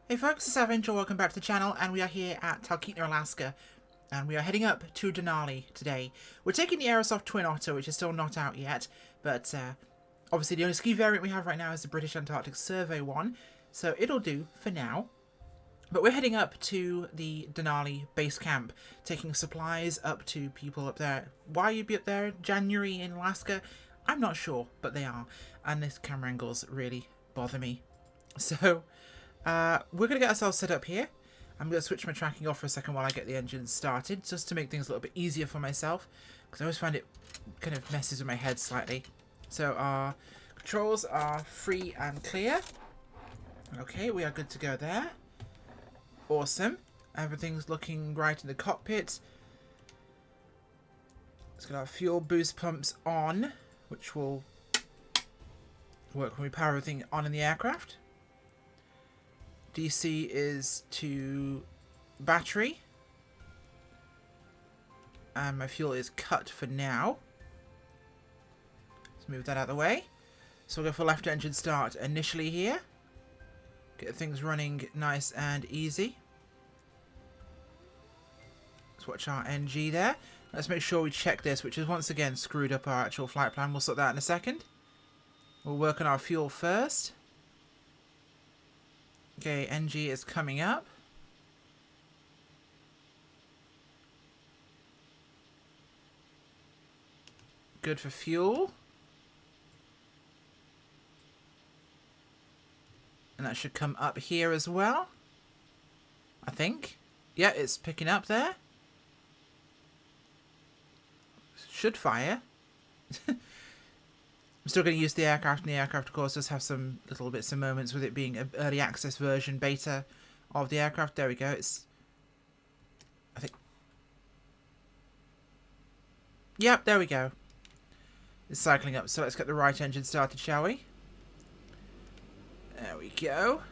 Hey folks, it's Avenger, welcome back to the channel, and we are here at Talkeetna, Alaska, and we are heading up to Denali today. We're taking the Aerosoft Twin Otter, which is still not out yet, but obviously the only ski variant we have right now is the British Antarctic Survey one, so it'll do for now. But we're heading up to the Denali base camp, taking supplies up to people up there. Why you'd be up there January in Alaska, I'm not sure, but they are, and this camera angles really bother me. So we're going to get ourselves set up here. I'm going to switch my tracking off for a second while I get the engine started, just to make things a little bit easier for myself, because I always find it kind of messes with my head slightly. So our controls are free and clear. Okay, we are good to go there. Awesome. Everything's looking right in the cockpit. Let's get our fuel boost pumps on, which will work when we power everything on in the aircraft. DC is to battery. And my fuel is cut for now. Let's move that out of the way. So we'll go for left engine start initially here. Get things running nice and easy. Let's watch our NG there. Let's make sure we check this, which is once again screwed up our actual flight plan. We'll sort that in a second. We'll work on our fuel first. Okay, NG is coming up. Good for fuel. And that should come up here as well, I think. Yeah, it's picking up there. Should fire. I'm still going to use the aircraft, and the aircraft, of course, does have some little bits and moments with it being an early access version beta of the aircraft. There we go. It's, I think, yep, there we go. It's cycling up. So let's get the right engine started, shall we? There we go.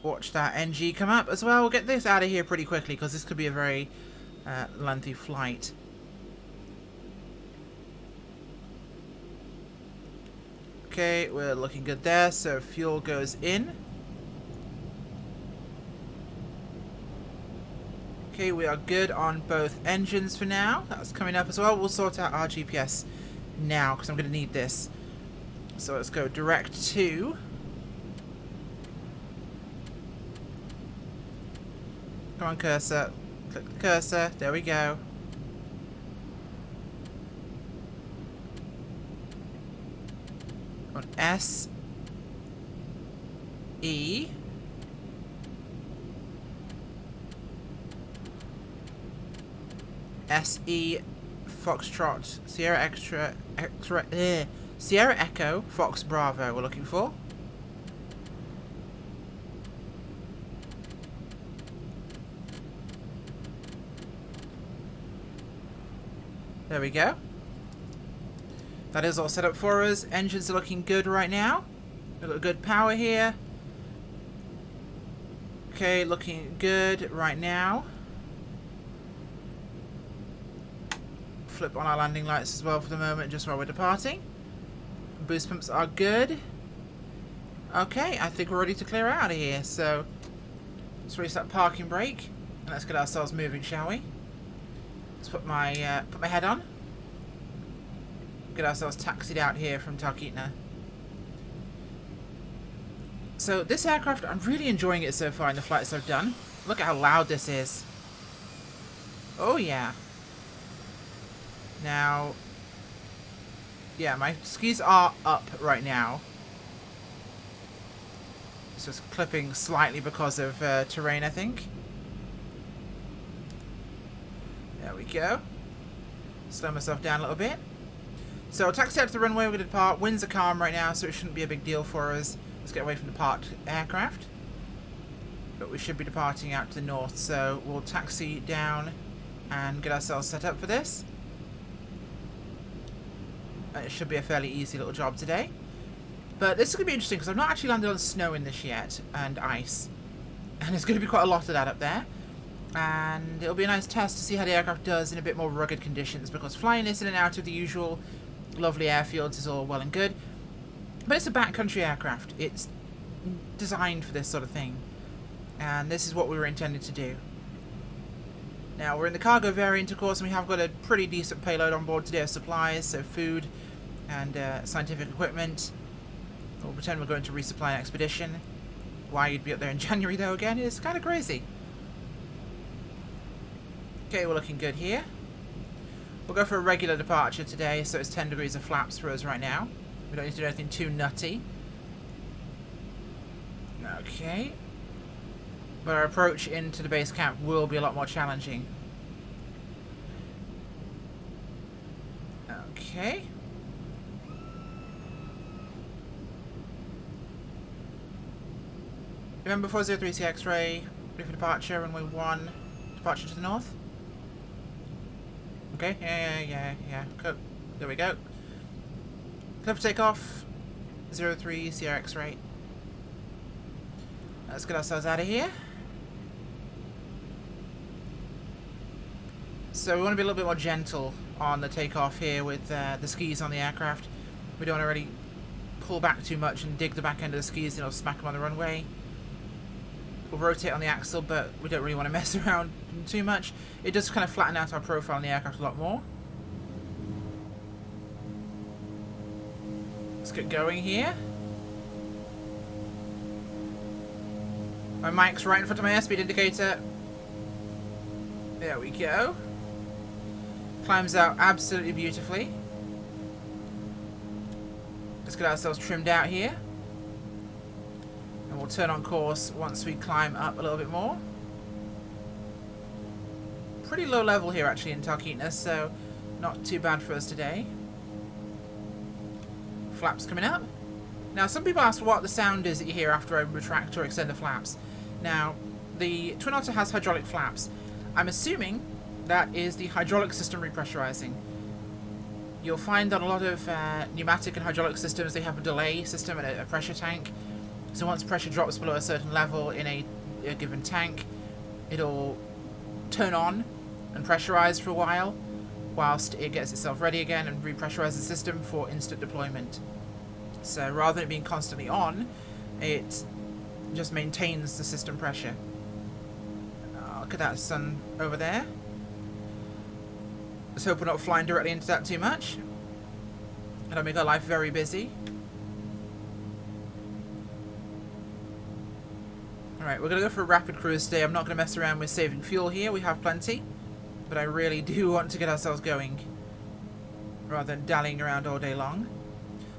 Watch that NG come up as well. We'll get this out of here pretty quickly, because this could be a very lengthy flight. Okay, we're looking good there, so fuel goes in. Okay, we are good on both engines for now. That's coming up as well. We'll sort out our GPS now, because I'm going to need this. So let's go direct to... Come on, cursor. Click the cursor. There we go. On S E S E Foxtrot Sierra Echo Fox Bravo we're looking for. There we go. That is all set up for us. Engines are looking good right now. We've got good power here. Okay, looking good right now. Flip on our landing lights as well for the moment, just while we're departing. Boost pumps are good. Okay, I think we're ready to clear out of here. So let's release that parking brake and let's get ourselves moving, shall we? Let's put my head on. Get ourselves taxied out here from Talkeetna. So this aircraft, I'm really enjoying it so far in the flights I've done. Look at how loud this is. Oh yeah. Now, yeah, my skis are up right now. It's just clipping slightly because of terrain, I think. There we go. Slow myself down a little bit. So I'll taxi out to the runway, we're going to depart. Winds are calm right now, so it shouldn't be a big deal for us. Let's get away from the parked aircraft. But we should be departing out to the north, so we'll taxi down and get ourselves set up for this. It should be a fairly easy little job today. But this is going to be interesting, because I've not actually landed on snow in this yet, and ice. And there's going to be quite a lot of that up there. And it'll be a nice test to see how the aircraft does in a bit more rugged conditions, because flying this in and out of the usual lovely airfields is all well and good, but it's a backcountry aircraft. It's designed for this sort of thing. And this is what we were intended to do. Now, we're in the cargo variant, of course, and we have got a pretty decent payload on board today of supplies, so food and scientific equipment. We'll pretend we're going to resupply an expedition. Why you'd be up there in January, though, again, is kind of crazy. Okay, we're looking good here. We'll go for a regular departure today, so it's 10 degrees of flaps for us right now. We don't need to do anything too nutty. Okay. But our approach into the base camp will be a lot more challenging. Okay. Remember 403C X-ray, ready for departure, runway 1, departure to the north? Okay, yeah. Cool. There we go. Clear for takeoff, 03 CR X-ray. Let's get ourselves out of here. So we want to be a little bit more gentle on the takeoff here with the skis on the aircraft. We don't want to really pull back too much and dig the back end of the skis, smack them on the runway. We'll rotate on the axle, but we don't really want to mess around too much. It does kind of flatten out our profile on the aircraft a lot more. Let's get going here. My mic's right in front of my airspeed indicator. There we go. Climbs out absolutely beautifully. Let's get ourselves trimmed out here. And we'll turn on course once we climb up a little bit more. Pretty low level here actually in Talkeetna, so not too bad for us today. Flaps coming up. Now some people ask what the sound is that you hear after I retract or extend the flaps. Now the Twin Otter has hydraulic flaps. I'm assuming that is the hydraulic system repressurizing. You'll find that a lot of pneumatic and hydraulic systems, they have a delay system and a pressure tank. So once pressure drops below a certain level in a given tank, it'll turn on and pressurize for a while, whilst it gets itself ready again and repressurizes the system for instant deployment. So rather than it being constantly on, it just maintains the system pressure. Look at that sun over there. Let's hope we're not flying directly into that too much. It'll make our life very busy. Alright, we're going to go for a rapid cruise today. I'm not going to mess around with saving fuel here. We have plenty. But I really do want to get ourselves going, rather than dallying around all day long.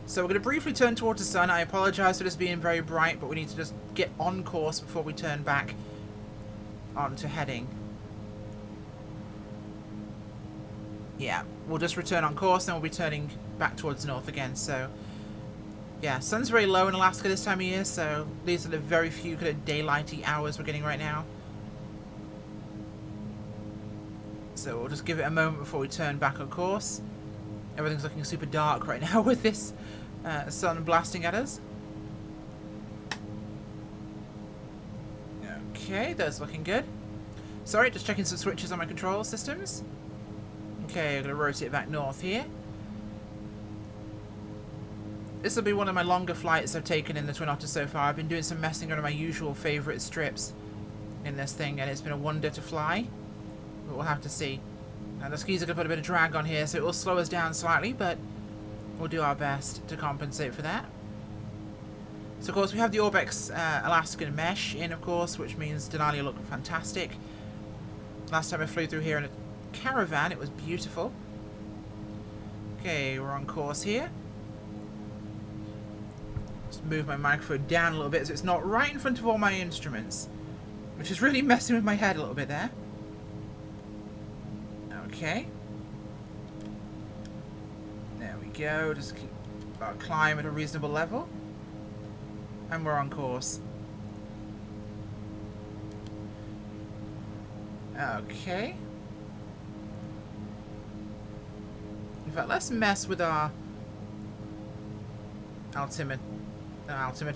So we're going to briefly turn towards the sun. I apologise for this being very bright, but we need to just get on course before we turn back onto heading. Yeah, we'll just return on course, then we'll be turning back towards the north again. So yeah, sun's very low in Alaska this time of year, so these are the very few kind of daylighty hours we're getting right now. So we'll just give it a moment before we turn back on course. Everything's looking super dark right now with this sun blasting at us. Okay, that's looking good. Sorry, just checking some switches on my control systems. Okay, I'm going to rotate back north here. This will be one of my longer flights I've taken in the Twin Otter so far. I've been doing some messing around my usual favourite strips in this thing, and it's been a wonder to fly. But we'll have to see. And the skis are going to put a bit of drag on here, so it will slow us down slightly, but we'll do our best to compensate for that. So, of course, we have the Orbex Alaskan mesh in, of course, which means Denali will look fantastic. Last time I flew through here in a caravan, it was beautiful. Okay, we're on course here. Just move my microphone down a little bit so it's not right in front of all my instruments, which is really messing with my head a little bit there. Okay. There we go. Just keep our climb at a reasonable level. And we're on course. Okay. In fact, let's mess with our altimeter.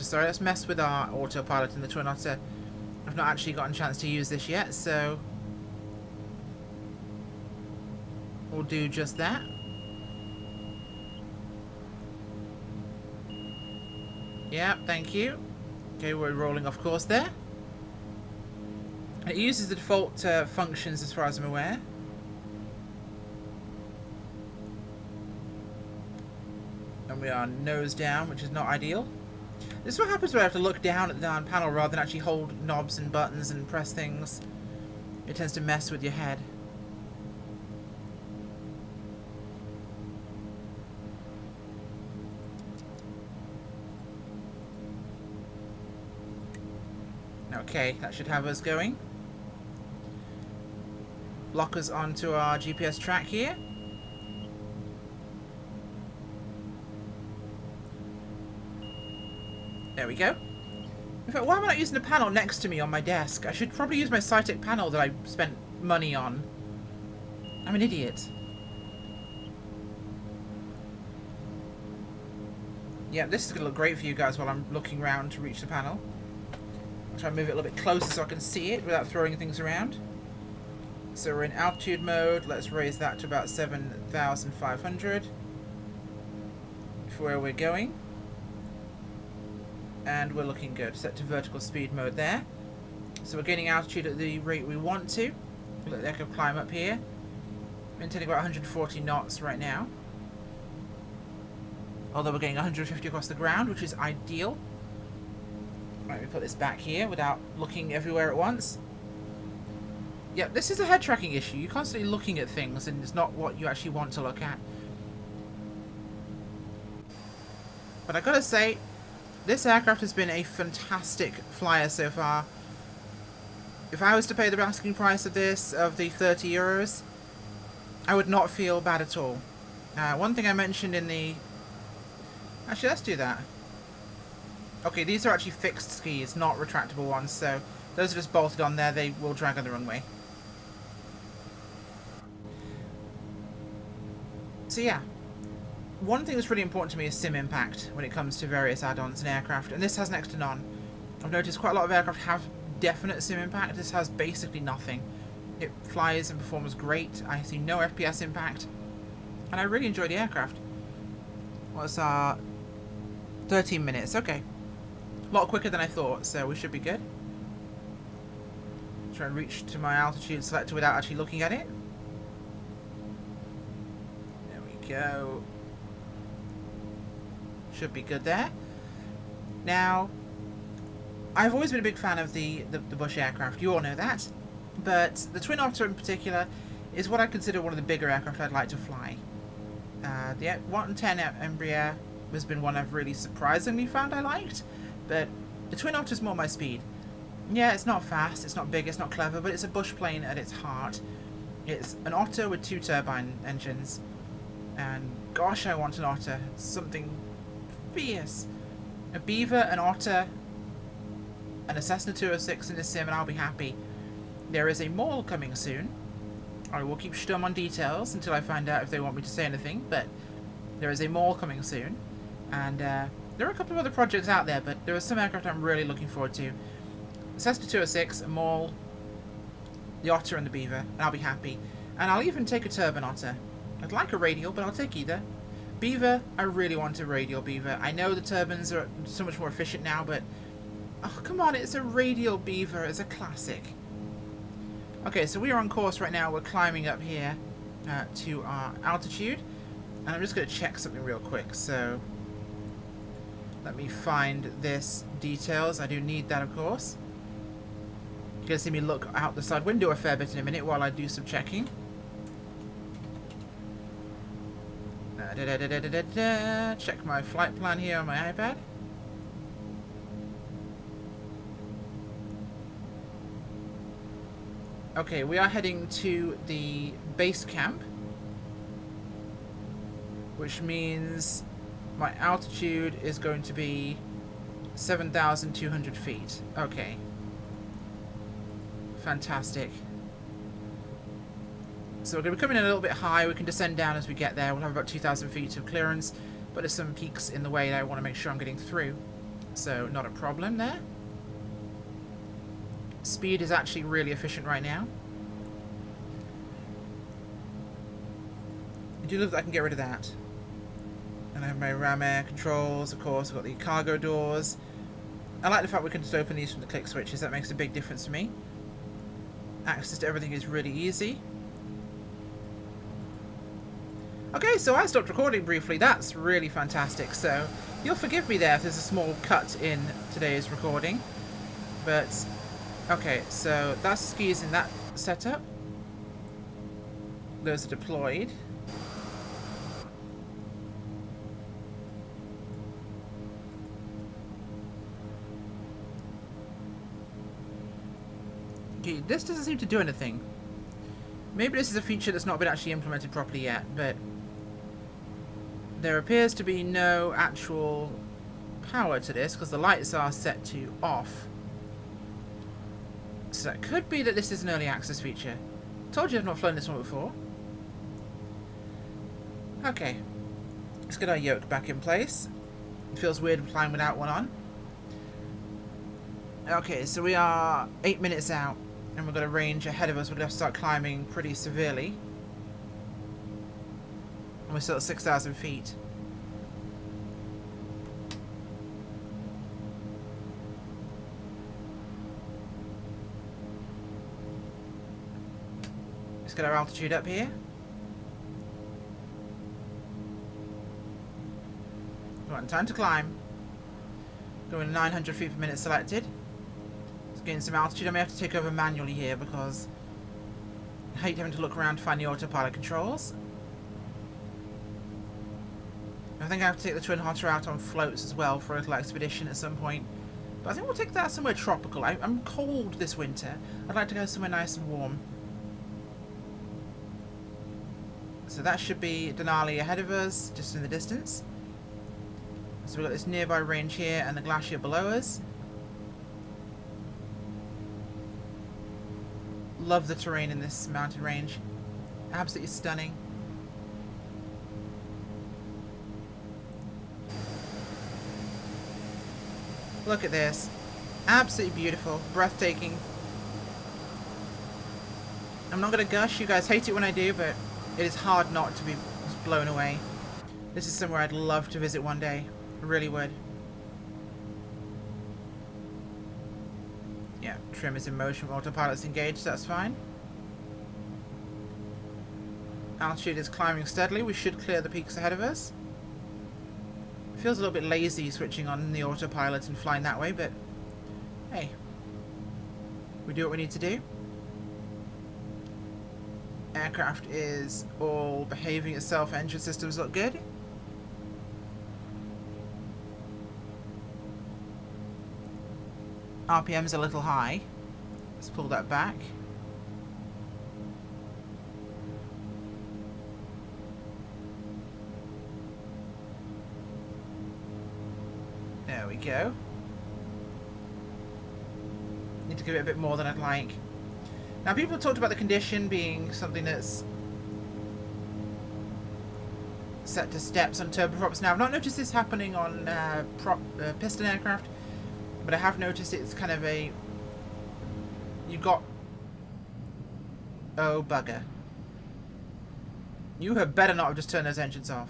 Sorry, let's mess with our autopilot in the Twin Otter. I've not actually gotten a chance to use this yet, so we'll do just that. Yeah, thank you. Okay, we're rolling off course there. It uses the default functions as far as I'm aware. And we are nose down, which is not ideal. This is what happens when I have to look down at the down panel rather than actually hold knobs and buttons and press things. It tends to mess with your head. Okay, that should have us going. Lock us onto our GPS track here. There we go. In fact, why am I not using the panel next to me on my desk? I should probably use my Scenic panel that I spent money on. I'm an idiot. Yeah, this is going to look great for you guys while I'm looking around to reach the panel. I'll try and move it a little bit closer so I can see it without throwing things around. So we're in altitude mode. Let's raise that to about 7,500 for where we're going. And we're looking good. Set to vertical speed mode there. So we're gaining altitude at the rate we want to. Let the echo climb up here. Maintaining about 140 knots right now. Although we're getting 150 across the ground, which is ideal. Right, we put this back here without looking everywhere at once. Yeah, this is a head tracking issue. You're constantly looking at things and it's not what you actually want to look at. But I gotta say, this aircraft has been a fantastic flyer so far. If I was to pay the asking price of this, of the €30, I would not feel bad at all. One thing I mentioned in the... Actually, let's do that. Okay, these are actually fixed skis, not retractable ones, so those are just bolted on there. They will drag on the runway. So yeah, one thing that's really important to me is sim impact when it comes to various add-ons and aircraft, and this has next to none. I've noticed quite a lot of aircraft have definite sim impact. This has basically nothing. It flies and performs great. I see no FPS impact, and I really enjoy the aircraft. What's our 13 minutes? Okay. A lot quicker than I thought, so we should be good. Try and reach to my altitude selector without actually looking at it. There we go. Should be good there. Now, I've always been a big fan of the Bush aircraft. You all know that. But the Twin Otter in particular is what I consider one of the bigger aircraft I'd like to fly. The 110 Embraer has been one I've really surprisingly found I liked. But the Twin Otter is more my speed. Yeah, it's not fast, it's not big, it's not clever, but it's a bush plane at its heart. It's an Otter with 2 turbine engines. And gosh, I want an Otter. Something fierce. A Beaver, an Otter, and a Cessna 206 in the sim, and I'll be happy. There is a mall coming soon. I will keep stum on details until I find out if they want me to say anything, but there is a mall coming soon. And there are a couple of other projects out there, but there are some aircraft I'm really looking forward to. The Cessna 206, a Maul, the Otter and the Beaver, and I'll be happy. And I'll even take a Turbine Otter. I'd like a radial, but I'll take either. Beaver, I really want a radial Beaver. I know the turbines are so much more efficient now, but... oh, come on, it's a radial Beaver. It's a classic. Okay, so we are on course right now. We're climbing up here to our altitude. And I'm just going to check something real quick, so... let me find this details. I do need that, of course. You're going to see me look out the side window a fair bit in a minute while I do some checking. Check my flight plan here on my iPad. Okay, we are heading to the base camp, which means my altitude is going to be 7,200 feet. Okay. Fantastic. So we're going to be coming in a little bit high. We can descend down as we get there. We'll have about 2,000 feet of clearance, but there's some peaks in the way that I want to make sure I'm getting through. So not a problem there. Speed is actually really efficient right now. I do love that I can get rid of that. And I have my ram air controls, of course. I've got the cargo doors. I like the fact we can just open these from the click switches. That makes a big difference for me. Access to everything is really easy. Okay, so I stopped recording briefly. That's really fantastic. So you'll forgive me there if there's a small cut in today's recording. But, okay, so that's skis in that setup. Those are deployed. Okay, this doesn't seem to do anything. Maybe this is a feature that's not been actually implemented properly yet, but there appears to be no actual power to this because the lights are set to off. So it could be that this is an early access feature. Told you I've not flown this one before. Okay, let's get our yoke back in place. It feels weird flying without one on. Okay, so we are 8 minutes out. And we've got a range ahead of us. We're going to have to start climbing pretty severely. And we're still at 6,000 feet. Let's get our altitude up here. Right, time to climb. Going 900 feet per minute selected. Getting some altitude. I may have to take over manually here because I hate having to look around to find the autopilot controls. I think I have to take the Twin Otter out on floats as well for a little expedition at some point. But I think we'll take that somewhere tropical. I'm cold this winter. I'd like to go somewhere nice and warm. So that should be Denali ahead of us, just in the distance. So we've got this nearby range here and the glacier below us. Love the terrain in this mountain range. Absolutely stunning. Look at this. Absolutely beautiful. Breathtaking. I'm not going to gush. You guys hate it when I do, but it is hard not to be blown away. This is somewhere I'd love to visit one day. I really would. Yeah, trim is in motion, autopilot's engaged, that's fine. Altitude is climbing steadily, we should clear the peaks ahead of us. It feels a little bit lazy switching on the autopilot and flying that way, but hey, we do what we need to do. Aircraft is all behaving itself, engine systems look good. RPM's a little high. Let's pull that back. There we go. Need to give it a bit more than I'd like. Now people have talked about the condition being something that's set to steps on turboprops. Now I've not noticed this happening on piston aircraft. But I have noticed it's kind of a... You've got... Oh, bugger. You had better not have just turned those engines off.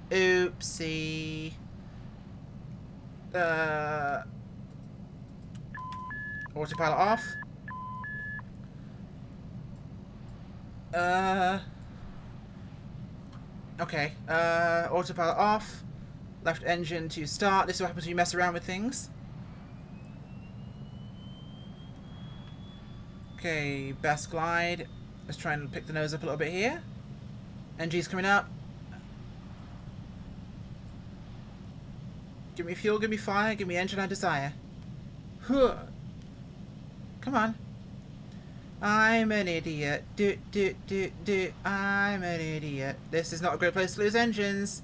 Oopsie. Autopilot off. Okay. Autopilot off. Left engine to start. This is what happens when you mess around with things. Okay, best glide. Let's try and pick the nose up a little bit here. NG's coming up. Give me fuel, give me fire, give me engine I desire. Huh. Come on. I'm an idiot. I'm an idiot. This is not a great place to lose engines.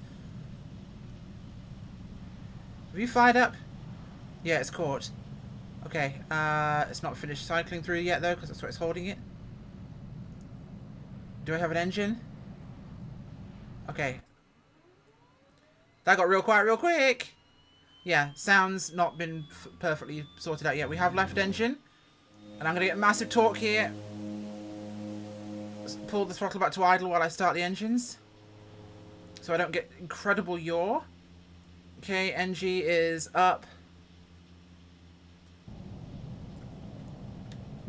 Have you fired up? Yeah, it's caught. Okay, it's not finished cycling through yet though, because that's where it's holding it. Do I have an engine? Okay. That got real quiet real quick. Yeah, sound's not been perfectly sorted out yet. We have left engine. And I'm going to get massive torque here. Let's pull the throttle back to idle while I start the engines. So I don't get incredible yaw. Okay, NG is up.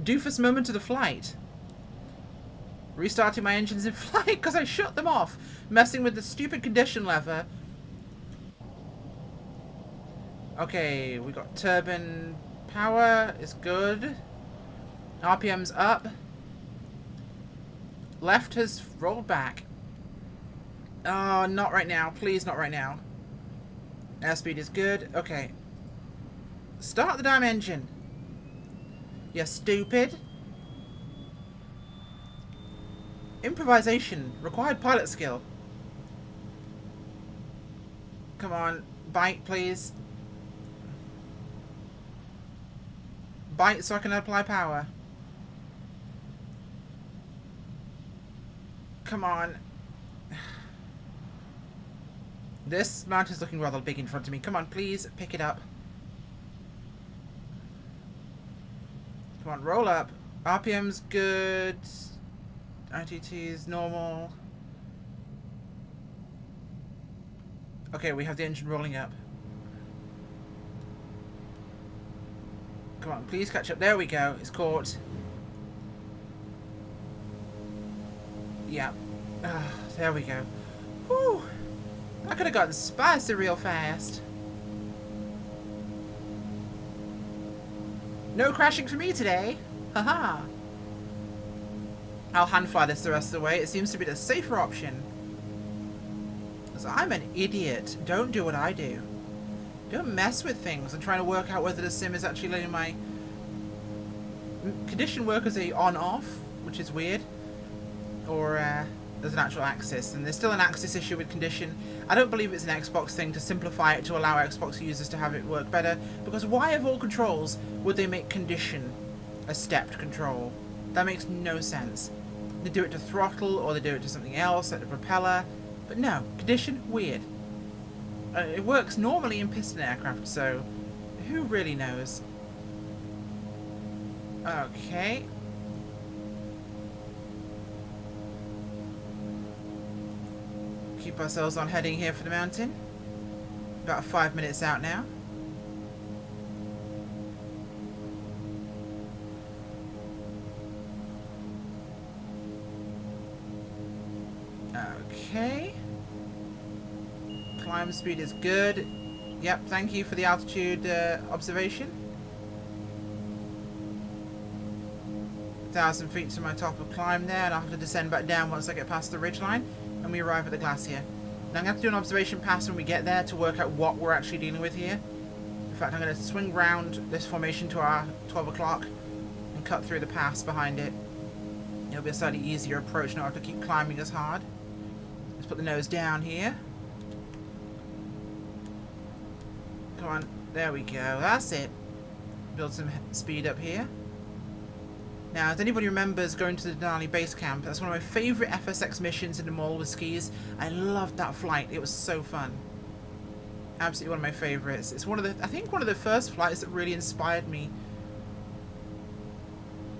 Doofus moment of the flight. Restarting my engines in flight because I shut them off. Messing with the stupid condition lever. Okay, we got turbine power. Is good. RPM's up. Left has rolled back. Oh, not right now. Please, not right now. Airspeed is good. Okay. Start the damn engine. You stupid. Improvisation. Required pilot skill. Come on. Bite, please. Bite so I can apply power. Come on. This mount is looking rather big in front of me. Come on, please. Pick it up. Come on, roll up. RPM's good. ITT is normal. Okay, we have the engine rolling up. Come on, please catch up. There we go. It's caught. Yeah. There we go. Whew. I could have gotten spicy real fast. No crashing for me today. Haha. I'll hand fly this the rest of the way. It seems to be the safer option. Because I'm an idiot. Don't do what I do. Don't mess with things and trying to work out whether the sim is actually letting my condition work as a on-off, which is weird, or there's an actual axis. And there's still an axis issue with condition. I don't believe it's an Xbox thing to simplify it to allow Xbox users to have it work better, because why of all controls would they make condition a stepped control? That makes no sense. They do it to throttle, or they do it to something else, like the propeller, but no, condition, weird. It works normally in piston aircraft, so who really knows? Okay. Keep ourselves on heading here for the mountain. About 5 minutes out now. Okay. Climb speed is good. Yep, thank you for the altitude observation. 1,000 feet to my top of climb there, and I'll have to descend back down once I get past the ridgeline and we arrive at the glacier. Now I'm going to have to do an observation pass when we get there to work out what we're actually dealing with here. In fact, I'm going to swing round this formation to our 12 o'clock and cut through the pass behind it. It'll be a slightly easier approach, not have to keep climbing as hard. Let's put the nose down here. Come on, there we go, that's it. Build some speed up here. Now, if anybody remembers going to the Denali base camp, that's one of my favourite FSX missions in the mall with skis. I loved that flight, it was so fun. Absolutely one of my favourites. It's one of the, I think one of the first flights that really inspired me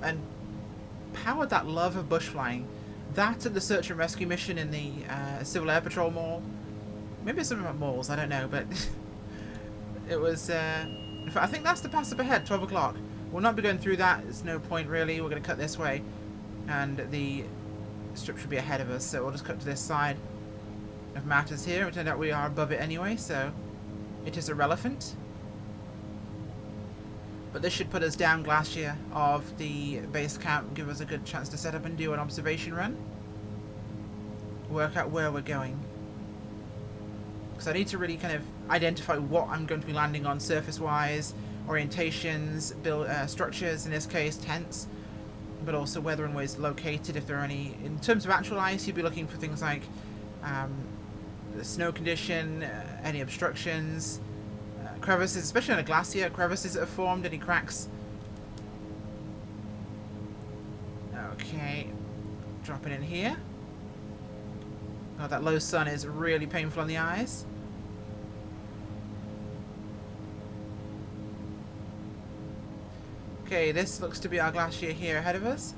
and powered that love of bush flying. That and the search and rescue mission in the Civil Air Patrol Mall. Maybe it's something about malls, I don't know, but it was, in fact, I think that's the pass up ahead, 12 o'clock. We'll not be going through that, there's no point really, we're going to cut this way. And the strip should be ahead of us, so we'll just cut to this side of matters here. It turned out we are above it anyway, so it is irrelevant. But this should put us down glacier of the base camp, give us a good chance to set up and do an observation run. Work out where we're going. Because I need to really kind of identify what I'm going to be landing on surface-wise, orientations, build structures, in this case tents, but also where the runway is located, if there are any. In terms of actual ice, you'd be looking for things like the snow condition, any obstructions, crevices, especially on a glacier, crevices that have formed, any cracks. Okay, drop it in here. Oh, that low sun is really painful on the eyes. Okay, this looks to be our glacier here ahead of us.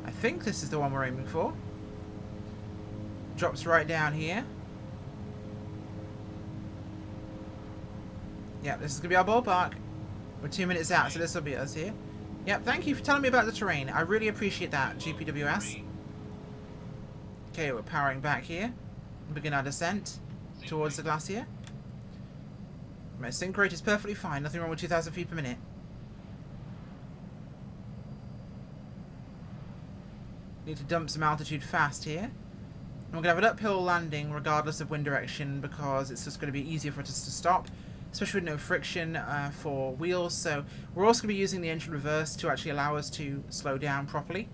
I think this is the one we're aiming for. Drops right down here. Yep, this is going to be our ballpark. We're 2 minutes out, so this will be us here. Yep, thank you for telling me about the terrain. I really appreciate that, GPWS. Okay, we're powering back here. Begin our descent towards the glacier. My sync rate is perfectly fine. Nothing wrong with 2,000 feet per minute. Need to dump some altitude fast here. And we're going to have an uphill landing regardless of wind direction because it's just going to be easier for us to stop, especially with no friction for wheels. So we're also going to be using the engine reverse to actually allow us to slow down properly.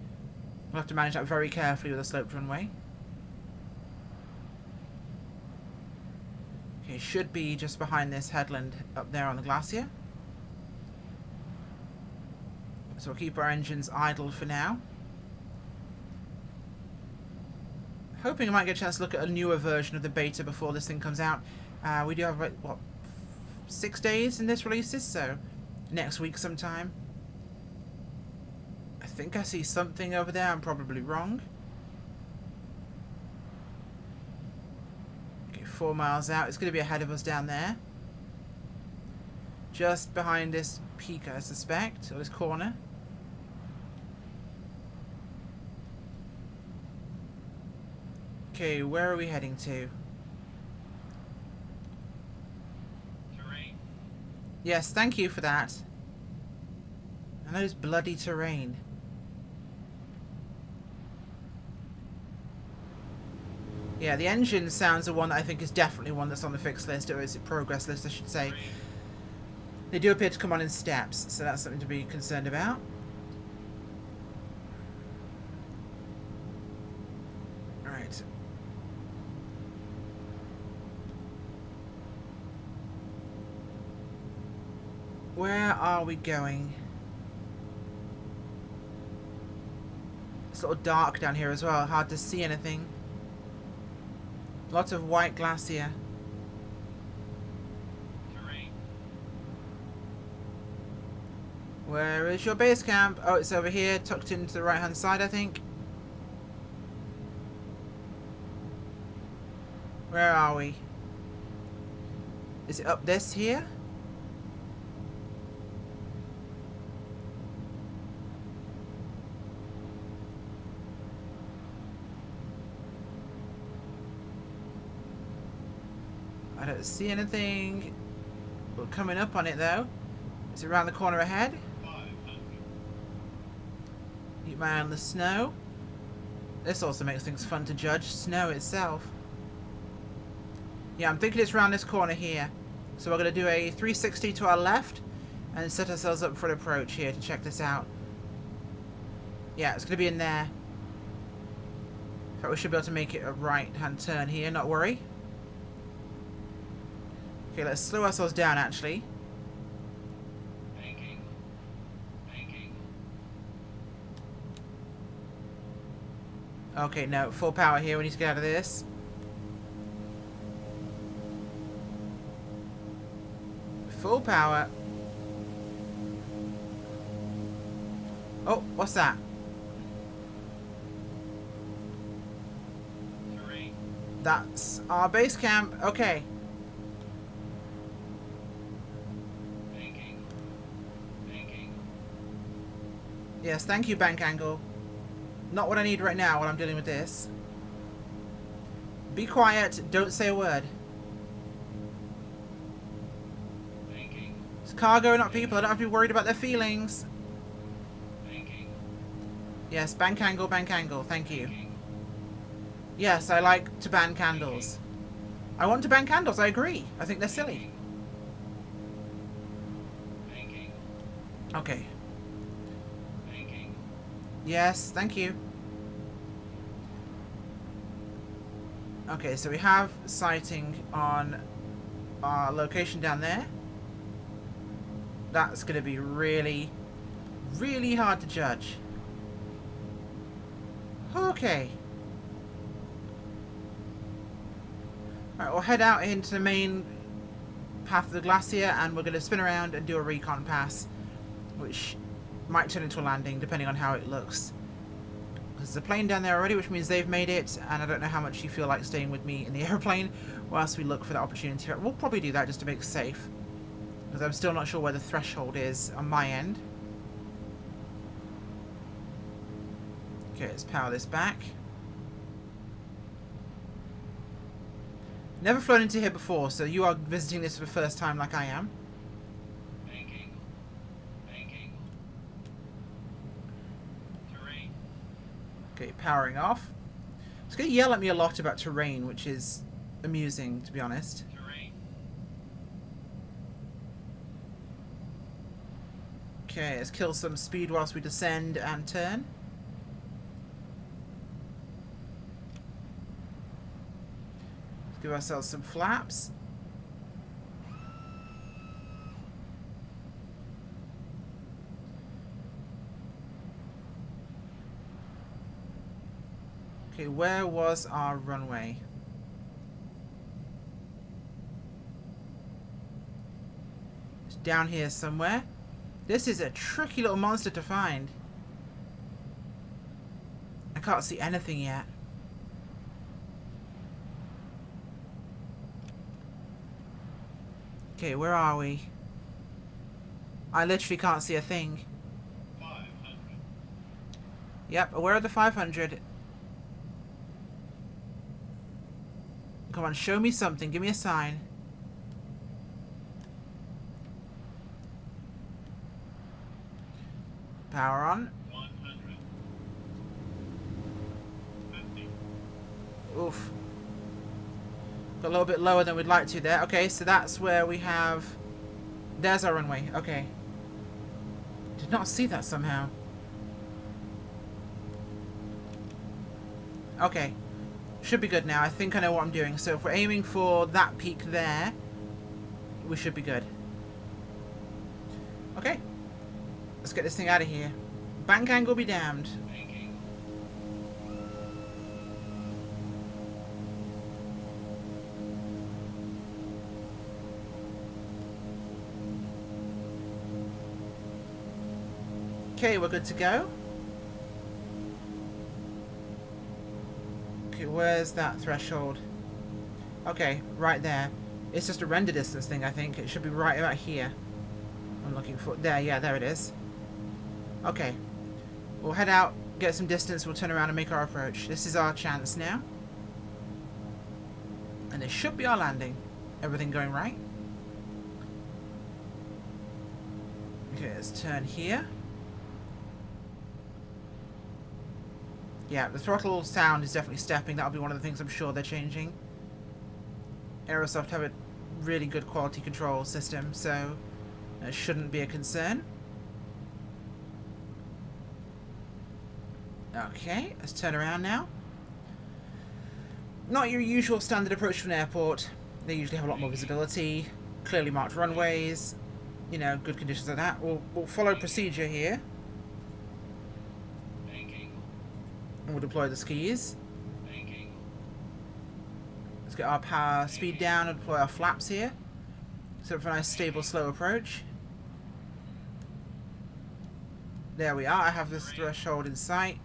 We'll have to manage that very carefully with a sloped runway. Okay, should be just behind this headland up there on the glacier. So we'll keep our engines idle for now. Hoping I might get a chance to look at a newer version of the beta before this thing comes out. We do have, what, 6 days in this releases, so next week sometime. I think I see something over there. I'm probably wrong. Okay, 4 miles out. It's going to be ahead of us down there. Just behind this peak, I suspect, or this corner. Okay, where are we heading to? Terrain. Yes, thank you for that. And those bloody terrain. Yeah, the engine sounds the one that I think is definitely one that's on the fixed list, or is it progress list, I should say. They do appear to come on in steps, so that's something to be concerned about. Alright. Where are we going? It's a little dark down here as well, hard to see anything. Lots of white glacier. Terrain. Where is your base camp? Oh, it's over here, tucked into the right hand side, I think. Where are we? Is it up this here? I don't see anything. We're coming up on it though. Is it around the corner ahead? 500. Keep my eye on the snow. This also makes things fun to judge. Snow itself. Yeah, I'm thinking it's around this corner here. So we're going to do a 360 to our left and set ourselves up for an approach here to check this out. Yeah, it's going to be in there. In fact, we should be able to make it a right-hand turn here, not worry. Okay, let's slow ourselves down, actually. Banking. Banking. Okay, no, full power here. We need to get out of this. Full power. Oh, what's that? Terrain. That's our base camp. Okay. Yes, thank you, bank angle. Not what I need right now while I'm dealing with this. Be quiet, don't say a word. Banking. It's cargo, not people. I don't have to be worried about their feelings. Banking. Yes, bank angle, thank you. Yes, I like to ban candles. I want to ban candles, I agree. I think they're silly. Banking. Okay. Banking. Yes, thank you. Okay, so we have sighting on our location down there. That's going to be really, really hard to judge. Okay. Alright, we'll head out into the main path of the glacier and we're going to spin around and do a recon pass, which might turn into a landing depending on how it looks. There's a plane down there already, which means they've made it, and I don't know how much you feel like staying with me in the airplane whilst we look for that opportunity. We'll probably do that just to make it safe. Because I'm still not sure where the threshold is on my end. Okay, let's power this back. Never flown into here before, so you are visiting this for the first time like I am. Bank angle. Bank angle. Terrain. Okay, powering off. It's going to yell at me a lot about terrain, which is amusing, to be honest. Terrain. Okay, let's kill some speed whilst we descend and turn. Let's give ourselves some flaps. Okay, where was our runway? It's down here somewhere. This is a tricky little monster to find. I can't see anything yet. Okay, where are we? I literally can't see a thing. 500. Yep, where are the 500? Come on, show me something. Give me a sign. Power on. 100. 50. Oof. Got a little bit lower than we'd like to there. Okay, so that's where we have... There's our runway. Okay. Did not see that somehow. Okay. Should be good now. I think I know what I'm doing. So if we're aiming for that peak there, we should be good. Okay. Let's get this thing out of here. Bank angle be damned. Bank angle. Okay, we're good to go. Okay, where's that threshold? Okay, right there. It's just a render distance thing, I think. It should be right about here. I'm looking for... There, yeah, there it is. Okay. We'll head out, get some distance, we'll turn around and make our approach. This is our chance now. And this should be our landing. Everything going right. Okay, let's turn here. Yeah, the throttle sound is definitely stepping. That'll be one of the things I'm sure they're changing. Aerosoft have a really good quality control system, so it shouldn't be a concern. Okay, let's turn around now. Not your usual standard approach to an airport. They usually have a lot more visibility, clearly marked runways, you know, good conditions like that. We'll follow procedure here. Bank angle. And we'll deploy the skis. Bank angle. Let's get our power speed down and deploy our flaps here. So for a nice stable, slow approach. There we are. I have this threshold in sight.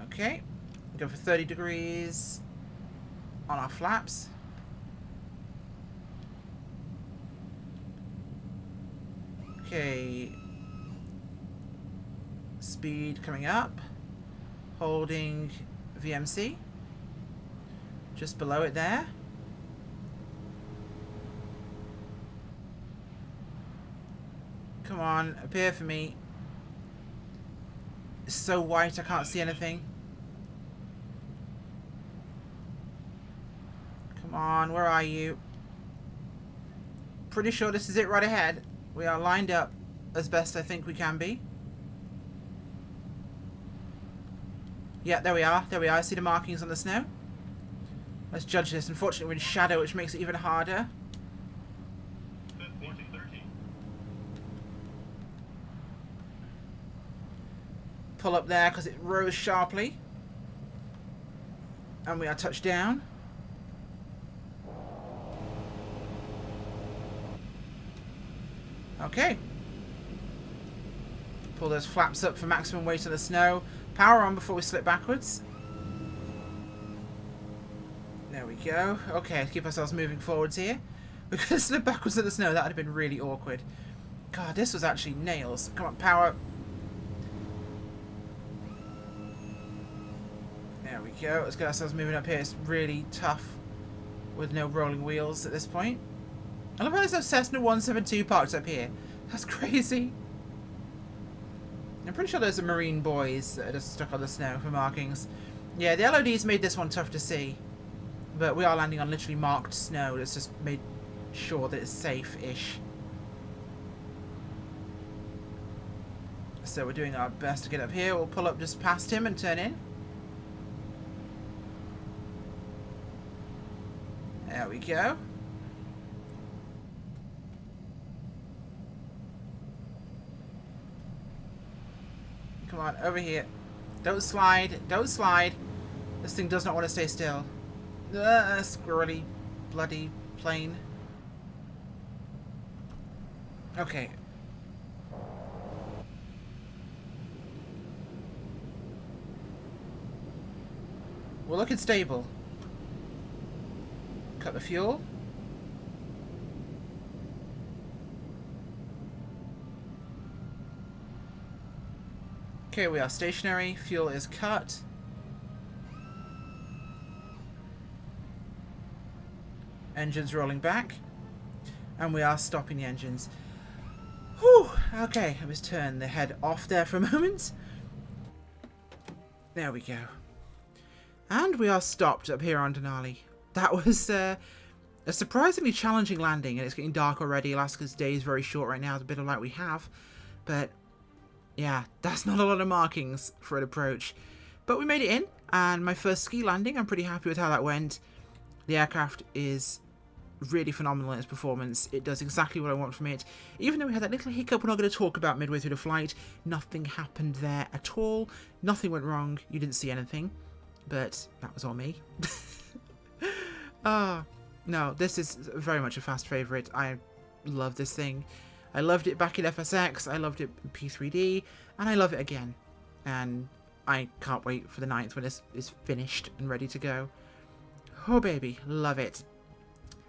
Okay. Go for 30 degrees on our flaps. Okay. Speed coming up. Holding VMC. Just below it there. Come on, appear for me. It's so white I can't see anything. Come on, where are you? Pretty sure this is it right ahead. We are lined up as best I think we can be. Yeah, there we are. There we are. I see the markings on the snow. Let's judge this. Unfortunately, we're in shadow, which makes it even harder. 40, 30. Pull up there because it rose sharply. And we are touched down. Okay. Pull those flaps up for maximum weight of the snow. Power on before we slip backwards. There we go. Okay, let's keep ourselves moving forwards here. We're going to slip backwards in the snow. That would have been really awkward. God, this was actually nails. Come on, power. There we go. Let's get ourselves moving up here. It's really tough with no rolling wheels at this point. I love how there's a Cessna 172 parked up here. That's crazy. I'm pretty sure those are Marine boys that are just stuck on the snow for markings. Yeah, the LODs made this one tough to see. But we are landing on literally marked snow. Let's just made sure that it's safe-ish. So we're doing our best to get up here. We'll pull up just past him and turn in. There we go. Come on, over here. Don't slide. Don't slide. This thing does not want to stay still. Squirrely, bloody plane. Okay. We're looking stable. Cut the fuel. Okay, we are stationary. Fuel is cut. Engines rolling back. And we are stopping the engines. Whew! Okay, let me just turn the head off there for a moment. There we go. And we are stopped up here on Denali. That was a surprisingly challenging landing, and it's getting dark already. Alaska's day is very short right now, the bit of light we have. But yeah, that's not a lot of markings for an approach. But we made it in, and my first ski landing, I'm pretty happy with how that went. The aircraft is really phenomenal in its performance. It does exactly what I want from it. Even though we had that little hiccup we're not going to talk about midway through the flight, nothing happened there at all. Nothing went wrong. You didn't see anything. But that was all me. No, this is very much a fast favourite. I love this thing. I loved it back in FSX, I loved it in P3D, and I love it again. And I can't wait for the 9th when this is finished and ready to go. Oh baby, love it.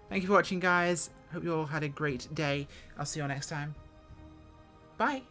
Thank you for watching, guys. Hope you all had a great day. I'll see you all next time. Bye.